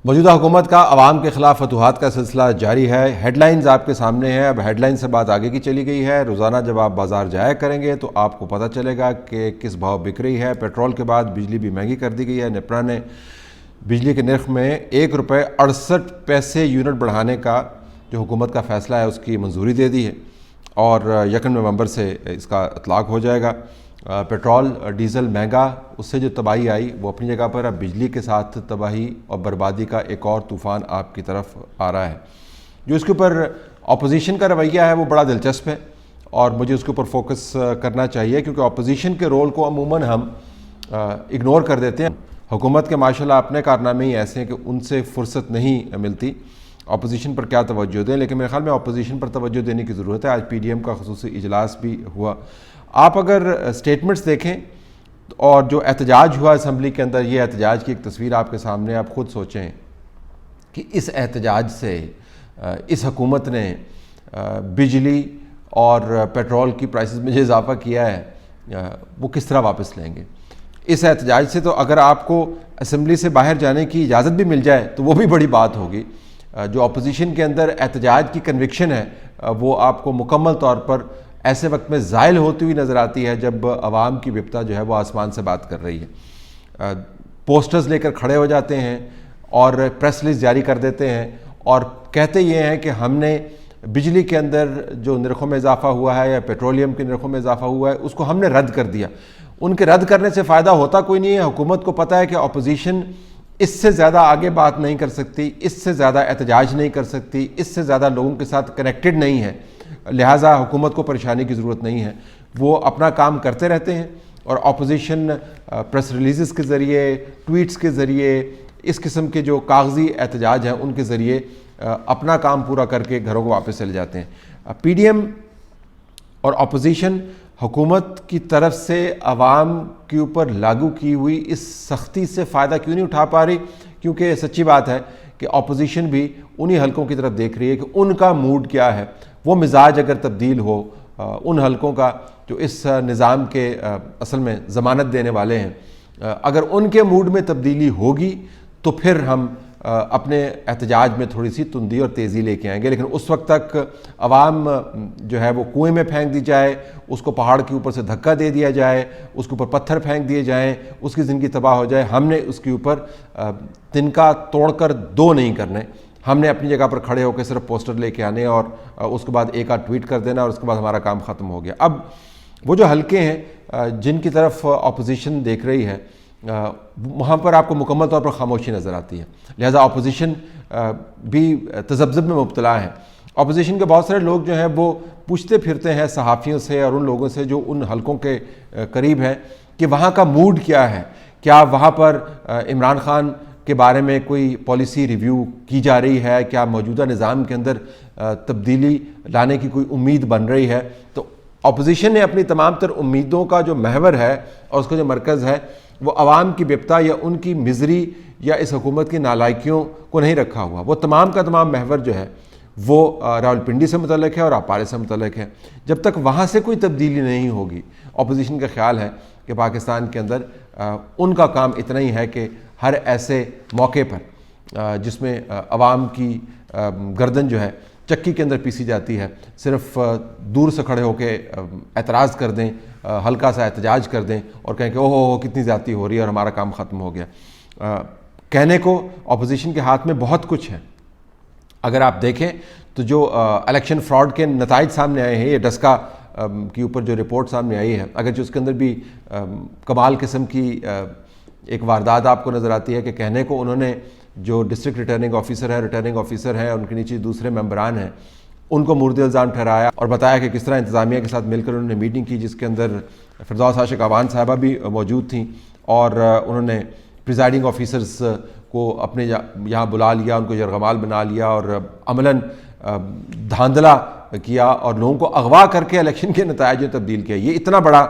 موجودہ حکومت کا عوام کے خلاف فتوحات کا سلسلہ جاری ہے۔ ہیڈ لائنز آپ کے سامنے ہیں۔ اب ہیڈ لائن سے بات آگے کی چلی گئی ہے۔ روزانہ جب آپ بازار جایا کریں گے تو آپ کو پتہ چلے گا کہ کس بھاؤ بک رہی ہے۔ پیٹرول کے بعد بجلی بھی مہنگی کر دی گئی ہے۔ نیپرا نے بجلی کے نرخ میں ₹1.68 یونٹ بڑھانے کا جو حکومت کا فیصلہ ہے اس کی منظوری دے دی ہے، اور 1 نومبر سے اس کا اطلاق ہو جائے گا۔ پیٹرول ڈیزل مہنگا، اس سے جو تباہی آئی وہ اپنی جگہ پر، اب بجلی کے ساتھ تباہی اور بربادی کا ایک اور طوفان آپ کی طرف آ رہا ہے۔ جو اس کے اوپر اپوزیشن کا رویہ ہے وہ بڑا دلچسپ ہے، اور مجھے اس کے اوپر فوکس کرنا چاہیے، کیونکہ اپوزیشن کے رول کو عموماً ہم اگنور کر دیتے ہیں۔ حکومت کے ماشاءاللہ اپنے کارنامے ہی ایسے ہیں کہ ان سے فرصت نہیں ملتی اپوزیشن پر کیا توجہ دیں، لیکن میرے خیال میں اپوزیشن پر توجہ دینے کی ضرورت ہے۔ آج پی ڈی ایم کا خصوصی اجلاس بھی ہوا۔ آپ اگر سٹیٹمنٹس دیکھیں اور جو احتجاج ہوا اسمبلی کے اندر، یہ احتجاج کی ایک تصویر آپ کے سامنے، آپ خود سوچیں کہ اس احتجاج سے اس حکومت نے بجلی اور پیٹرول کی پرائسز میں جو اضافہ کیا ہے وہ کس طرح واپس لیں گے۔ اس احتجاج سے تو اگر آپ کو اسمبلی سے باہر جانے کی اجازت بھی مل جائے تو وہ بھی بڑی بات ہوگی۔ جو اپوزیشن کے اندر احتجاج کی کنوکشن ہے وہ آپ کو مکمل طور پر ایسے وقت میں زائل ہوتی ہوئی نظر آتی ہے جب عوام کی وپتا جو ہے وہ آسمان سے بات کر رہی ہے۔ پوسٹرز لے کر کھڑے ہو جاتے ہیں اور پریس ریلیز جاری کر دیتے ہیں اور کہتے یہ ہیں کہ ہم نے بجلی کے اندر جو نرخوں میں اضافہ ہوا ہے یا پیٹرولیم کے نرخوں میں اضافہ ہوا ہے اس کو ہم نے رد کر دیا۔ ان کے رد کرنے سے فائدہ ہوتا کوئی نہیں ہے۔ حکومت کو پتہ ہے کہ اپوزیشن اس سے زیادہ آگے بات نہیں کر سکتی، اس سے زیادہ احتجاج نہیں کر سکتی، اس سے زیادہ لوگوں کے ساتھ کنیکٹڈ نہیں ہے، لہٰذا حکومت کو پریشانی کی ضرورت نہیں ہے۔ وہ اپنا کام کرتے رہتے ہیں، اور اپوزیشن پریس ریلیزز کے ذریعے، ٹویٹس کے ذریعے، اس قسم کے جو کاغذی احتجاج ہیں ان کے ذریعے اپنا کام پورا کر کے گھروں کو واپس چلے جاتے ہیں۔ پی ڈی ایم اور اپوزیشن حکومت کی طرف سے عوام کے اوپر لاگو کی ہوئی اس سختی سے فائدہ کیوں نہیں اٹھا پا رہی؟ کیونکہ سچی بات ہے کہ اپوزیشن بھی انہی حلقوں کی طرف دیکھ رہی ہے کہ ان کا موڈ کیا ہے۔ وہ مزاج اگر تبدیل ہو ان حلقوں کا جو اس نظام کے اصل میں ضمانت دینے والے ہیں، اگر ان کے موڈ میں تبدیلی ہوگی تو پھر ہم اپنے احتجاج میں تھوڑی سی تندی اور تیزی لے کے آئیں گے، لیکن اس وقت تک عوام جو ہے وہ کنویں میں پھینک دی جائے، اس کو پہاڑ کے اوپر سے دھکا دے دیا جائے، اس کے اوپر پتھر پھینک دیے جائیں، اس کی زندگی تباہ ہو جائے، ہم نے اس کے اوپر تنکا توڑ کر دو نہیں کرنے۔ ہم نے اپنی جگہ پر کھڑے ہو کے صرف پوسٹر لے کے آنے اور اس کے بعد ایک آدھ ٹویٹ کر دینا اور اس کے بعد ہمارا کام ختم ہو گیا۔ اب وہ جو حلقے ہیں جن کی طرف اپوزیشن دیکھ رہی ہے وہاں پر آپ کو مکمل طور پر خاموشی نظر آتی ہے، لہٰذا اپوزیشن بھی تذبذب میں مبتلا ہے۔ اپوزیشن کے بہت سارے لوگ جو ہیں وہ پوچھتے پھرتے ہیں صحافیوں سے اور ان لوگوں سے جو ان حلقوں کے قریب ہیں کہ وہاں کا موڈ کیا ہے، کیا وہاں پر عمران خان کے بارے میں کوئی پالیسی ریویو کی جا رہی ہے، کیا موجودہ نظام کے اندر تبدیلی لانے کی کوئی امید بن رہی ہے۔ تو اپوزیشن نے اپنی تمام تر امیدوں کا جو محور ہے اور اس کا جو مرکز ہے وہ عوام کی وپتا یا ان کی مزری یا اس حکومت کی نالائکیوں کو نہیں رکھا ہوا۔ وہ تمام کا تمام محور جو ہے وہ راولپنڈی سے متعلق ہے اور اپارے سے متعلق ہے۔ جب تک وہاں سے کوئی تبدیلی نہیں ہوگی، اپوزیشن کا خیال ہے کہ پاکستان کے اندر ان کا کام اتنا ہی ہے کہ ہر ایسے موقع پر جس میں عوام کی گردن جو ہے چکی کے اندر پیسی جاتی ہے، صرف دور سے کھڑے ہو کے اعتراض کر دیں، ہلکا سا احتجاج کر دیں اور کہیں کہ اوہ کتنی زیادتی ہو رہی ہے اور ہمارا کام ختم ہو گیا۔ کہنے کو اپوزیشن کے ہاتھ میں بہت کچھ ہے۔ اگر آپ دیکھیں تو جو الیکشن فراڈ کے نتائج سامنے آئے ہیں، یہ ڈسکا کے اوپر جو رپورٹ سامنے آئی ہے، اگرچہ اس کے اندر بھی کمال قسم کی ایک واردات آپ کو نظر آتی ہے کہ کہنے کو انہوں نے جو ڈسٹرکٹ ریٹرننگ آفیسر ہیں ان کے نیچے دوسرے ممبران ہیں ان کو مورد الزام ٹھہرایا اور بتایا کہ کس طرح انتظامیہ کے ساتھ مل کر انہوں نے میٹنگ کی جس کے اندر فردوس عاشق اعوان صاحبہ بھی موجود تھیں، اور انہوں نے پریزائڈنگ آفیسرز کو اپنے یہاں بلا لیا، ان کو یرغمال بنا لیا اور عملاً دھاندلا کیا اور لوگوں کو اغوا کر کے الیکشن کے نتائج میں تبدیل کیا۔ یہ اتنا بڑا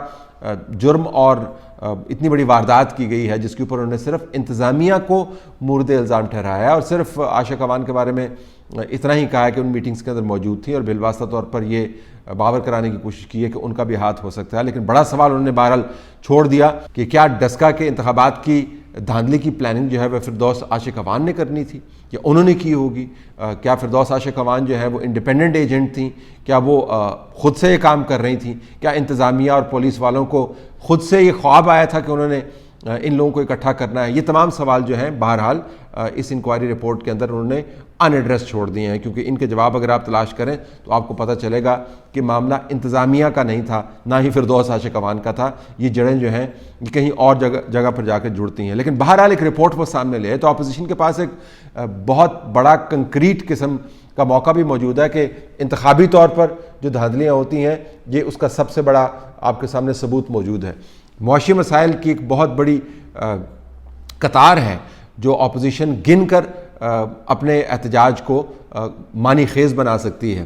جرم اور اتنی بڑی واردات کی گئی ہے جس کے اوپر انہوں نے صرف انتظامیہ کو مورد الزام ٹھہرایا اور صرف عاشق اعوان کے بارے میں اتنا ہی کہا ہے کہ ان میٹنگز کے اندر موجود تھیں اور بالواسطہ طور پر یہ باور کرانے کی کوشش کی ہے کہ ان کا بھی ہاتھ ہو سکتا ہے۔ لیکن بڑا سوال انہوں نے بہرحال چھوڑ دیا کہ کیا ڈسکا کے انتخابات کی دھاندلی کی پلاننگ جو ہے وہ فردوس عاشق اوان نے کرنی تھی یا انہوں نے کی ہوگی؟ کیا فردوس عاشق اوان جو ہے وہ انڈیپینڈنٹ ایجنٹ تھیں؟ کیا وہ خود سے یہ کام کر رہی تھیں؟ کیا انتظامیہ اور پولیس والوں کو خود سے یہ خواب آیا تھا کہ انہوں نے ان لوگوں کو اکٹھا کرنا ہے؟ یہ تمام سوال جو ہیں بہرحال اس انکوائری رپورٹ کے اندر انہوں نے ان ایڈریس چھوڑ دیے ہیں، کیونکہ ان کے جواب اگر آپ تلاش کریں تو آپ کو پتہ چلے گا کہ معاملہ انتظامیہ کا نہیں تھا، نہ ہی فردوس عاشق اوان کا تھا۔ یہ جڑیں جو ہیں یہ کہیں اور جگہ پر جا کے جڑتی ہیں۔ لیکن بہرحال ایک رپورٹ وہ سامنے لے تو اپوزیشن کے پاس ایک بہت بڑا کنکریٹ قسم کا موقع بھی موجود ہے کہ انتخابی طور پر جو دھاندلیاں ہوتی ہیں یہ اس کا سب سے بڑا آپ کے سامنے ثبوت موجود ہے۔ معاشی مسائل کی ایک بہت بڑی قطار ہے جو اپوزیشن گن کر اپنے احتجاج کو معنی خیز بنا سکتی ہے۔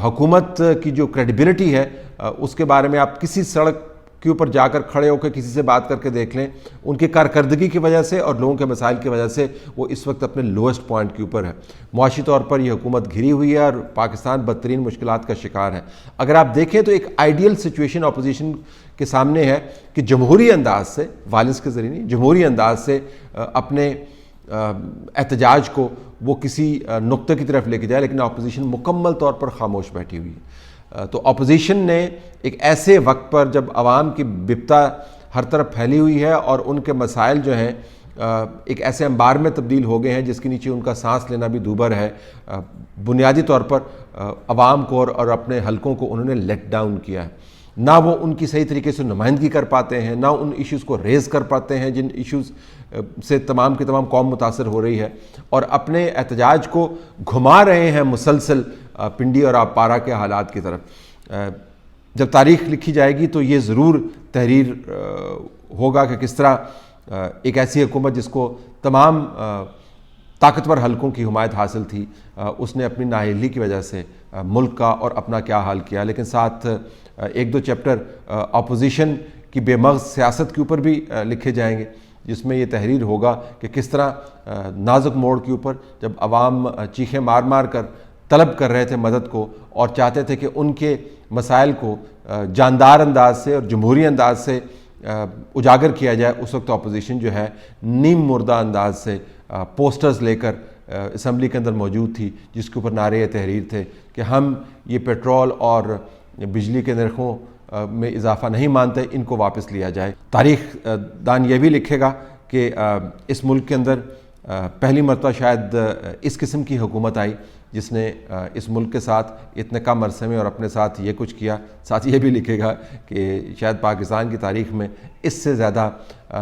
حکومت کی جو کریڈیبلٹی ہے اس کے بارے میں آپ کسی سڑک کے اوپر جا کر کھڑے ہو کے کسی سے بات کر کے دیکھ لیں، ان کی کارکردگی کی وجہ سے اور لوگوں کے مسائل کی وجہ سے وہ اس وقت اپنے لوئسٹ پوائنٹ کے اوپر ہے۔ معاشی طور پر یہ حکومت گھری ہوئی ہے اور پاکستان بدترین مشکلات کا شکار ہے۔ اگر آپ دیکھیں تو ایک آئیڈیل سچویشن اپوزیشن کے سامنے ہے کہ جمہوری انداز سے، وائلنس کے ذریعے نہیں، جمہوری انداز سے اپنے احتجاج کو وہ کسی نقطے کی طرف لے کے جائے، لیکن اپوزیشن مکمل طور پر خاموش بیٹھی ہوئی ہے۔ تو اپوزیشن نے ایک ایسے وقت پر جب عوام کی بپتا ہر طرف پھیلی ہوئی ہے اور ان کے مسائل جو ہیں ایک ایسے انبار میں تبدیل ہو گئے ہیں جس کے نیچے ان کا سانس لینا بھی دوبھر ہے، بنیادی طور پر عوام کو اور اپنے حلقوں کو انہوں نے لیٹ ڈاؤن کیا ہے۔ نہ وہ ان کی صحیح طریقے سے نمائندگی کر پاتے ہیں، نہ ان ایشوز کو ریز کر پاتے ہیں جن ایشوز سے تمام کی تمام قوم متاثر ہو رہی ہے، اور اپنے احتجاج کو گھما رہے ہیں مسلسل پنڈی اور پارا کے حالات کی طرف۔ جب تاریخ لکھی جائے گی تو یہ ضرور تحریر ہوگا کہ کس طرح ایک ایسی حکومت جس کو تمام طاقتور حلقوں کی حمایت حاصل تھی، اس نے اپنی نااہلی کی وجہ سے ملک کا اور اپنا کیا حال کیا۔ لیکن ساتھ ایک دو چیپٹر اپوزیشن کی بے مغز سیاست کے اوپر بھی لکھے جائیں گے، جس میں یہ تحریر ہوگا کہ کس طرح نازک موڑ کے اوپر جب عوام چیخیں مار مار کر طلب کر رہے تھے مدد کو اور چاہتے تھے کہ ان کے مسائل کو جاندار انداز سے اور جمہوری انداز سے اجاگر کیا جائے، اس وقت اپوزیشن جو ہے نیم مردہ انداز سے پوسٹرز لے کر اسمبلی کے اندر موجود تھی، جس کے اوپر نعرے تحریر تھے کہ ہم یہ پیٹرول اور بجلی کے نرخوں میں اضافہ نہیں مانتے، ان کو واپس لیا جائے۔ تاریخ دان یہ بھی لکھے گا کہ اس ملک کے اندر پہلی مرتبہ شاید اس قسم کی حکومت آئی جس نے اس ملک کے ساتھ اتنے کم عرصے میں اور اپنے ساتھ یہ کچھ کیا۔ ساتھ یہ بھی لکھے گا کہ شاید پاکستان کی تاریخ میں اس سے زیادہ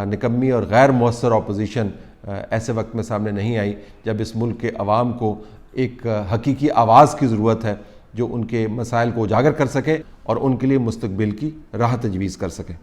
نکمی اور غیر مؤثر اپوزیشن ایسے وقت میں سامنے نہیں آئی جب اس ملک کے عوام کو ایک حقیقی آواز کی ضرورت ہے جو ان کے مسائل کو اجاگر کر سکے اور ان کے لیے مستقبل کی راہ تجویز کر سکے۔